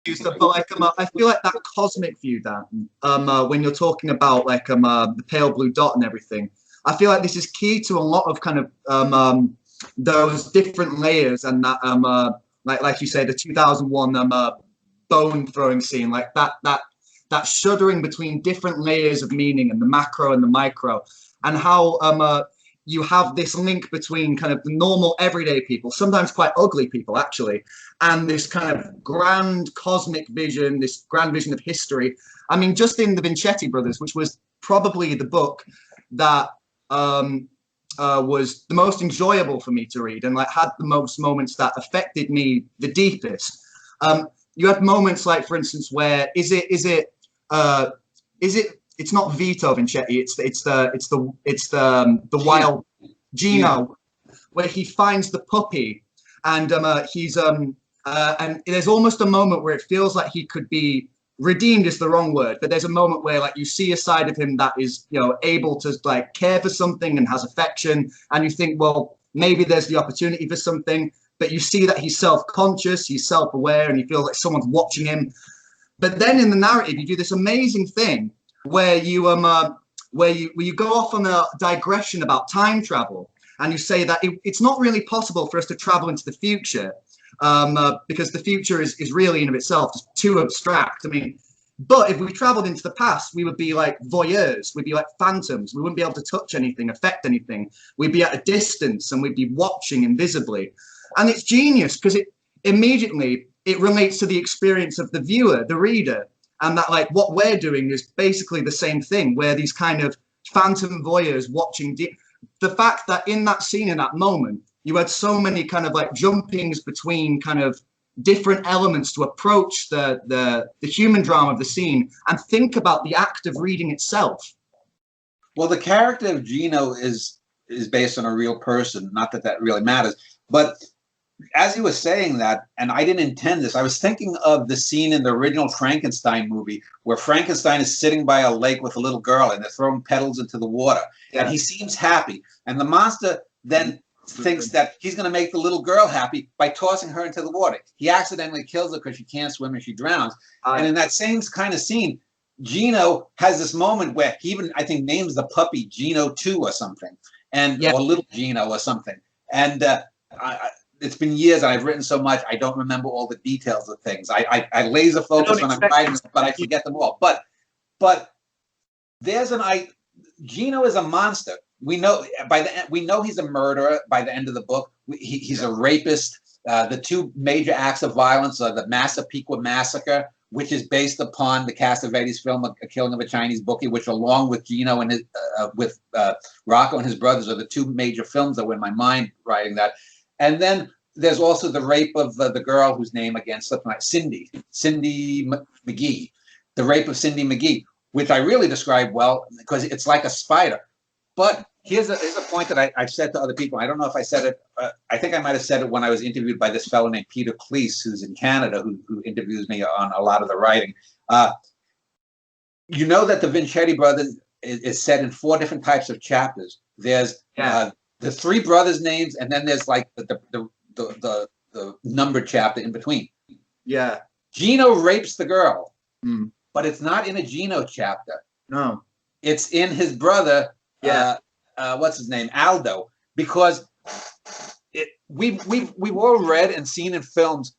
But like I feel like that cosmic view, that when you're talking about like the pale blue dot and everything, I feel like this is key to a lot of kind of those different layers, and that like you say, the 2001 bone throwing scene, like that shuddering between different layers of meaning and the macro and the micro, and how you have this link between kind of the normal everyday people, sometimes quite ugly people actually, and this kind of grand cosmic vision, this grand vision of history. I mean, just in the Vincetti Brothers, which was probably the book that was the most enjoyable for me to read, and like had the most moments that affected me the deepest. You had moments like, for instance, where it's not Vito Vincetti, it's the wild Gino, where he finds the puppy, and and there's almost a moment where it feels like he could be redeemed, is the wrong word, but there's a moment where like you see a side of him that is, you know, able to like care for something and has affection, and you think, well, maybe there's the opportunity for something, but you see that he's self-conscious, he's self-aware, and he feels like someone's watching him. But then in the narrative, you do this amazing thing where you go off on a digression about time travel, and you say that it's not really possible for us to travel into the future, because the future is really in of itself just too abstract. I mean, but if we traveled into the past, we would be like voyeurs, we'd be like phantoms, we wouldn't be able to touch anything, affect anything, we'd be at a distance and we'd be watching invisibly. And it's genius because it immediately relates to the experience of the viewer, the reader, and that like what we're doing is basically the same thing. We're these kind of phantom voyeurs watching. The fact that in that scene, in that moment, you had so many kind of like jumpings between kind of different elements to approach the human drama of the scene and think about the act of reading itself. Well, the character of Gino is based on a real person. Not that that really matters, but as he was saying that, and I didn't intend this, I was thinking of the scene in the original Frankenstein movie where Frankenstein is sitting by a lake with a little girl and they're throwing petals into the water. Yes. And he seems happy. And the monster then thinks that he's going to make the little girl happy by tossing her into the water. He accidentally kills her because she can't swim and she drowns. And in that same kind of scene, Gino has this moment where he even, I think, names the puppy Gino 2 or something, and or little Gino or something. And it's been years and I've written so much, I don't remember all the details of things. I laser focus when I'm writing, but I forget them all. But there's Gino is a monster. We know by the end, we know he's a murderer by the end of the book. He's a rapist. The two major acts of violence are the Massapequa Massacre, which is based upon the Cassavetes film A Killing of a Chinese Bookie, which along with Gino and his Rocco and his brothers are the two major films that were in my mind writing that. And then there's also the rape of the girl whose name again slipped my Cindy McGee, the rape of Cindy McGee, which I really describe well because it's like a spider. But here's a point that I've said to other people. I don't know if I said it. I think I might have said it when I was interviewed by this fellow named Peter Cleese, who's in Canada, who interviews me on a lot of the writing. You know that the Vincetti Brothers is set in 4 different types of chapters. There's the 3 brothers' names, and then there's like the numbered chapter in between. Yeah. Gino rapes the girl, but it's not in a Gino chapter. No. It's in his brother, what's his name, Aldo, because we've all read and seen in films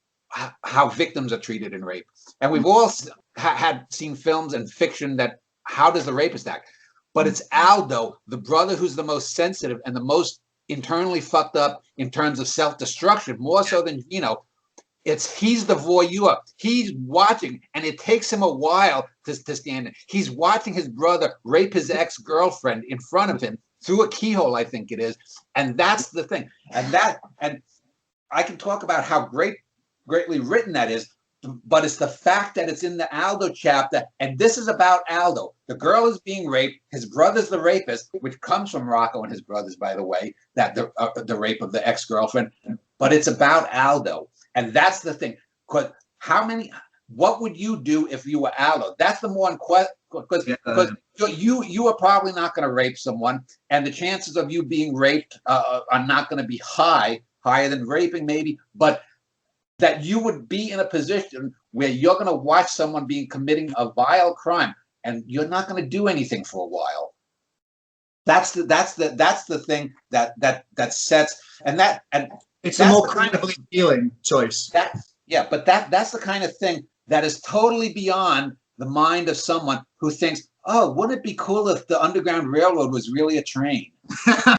how victims are treated in rape, and we've all had seen films and fiction that how does the rapist act? But it's Aldo, the brother who's the most sensitive and the most internally fucked up in terms of self-destruction, more so than Gino. He's the voyeur. He's watching, and it takes him a while to stand in. He's watching his brother rape his ex-girlfriend in front of him through a keyhole, I think it is. And that's the thing. And I can talk about how greatly written that is, but it's the fact that it's in the Aldo chapter, and this is about Aldo. The girl is being raped. His brother's the rapist, which comes from Rocco and his brothers, by the way, that the rape of the ex-girlfriend. But it's about Aldo, and that's the thing. Because what would you do if you were Aldo? That's the more question, because you are probably not going to rape someone, and the chances of you being raped are not going to be higher than raping maybe, but that you would be in a position where you're going to watch someone committing a vile crime, and you're not going to do anything for a while. That's the thing that sets, and it's a more credibly appealing choice. But that's the kind of thing that is totally beyond the mind of someone who thinks, oh, wouldn't it be cool if the Underground Railroad was really a train?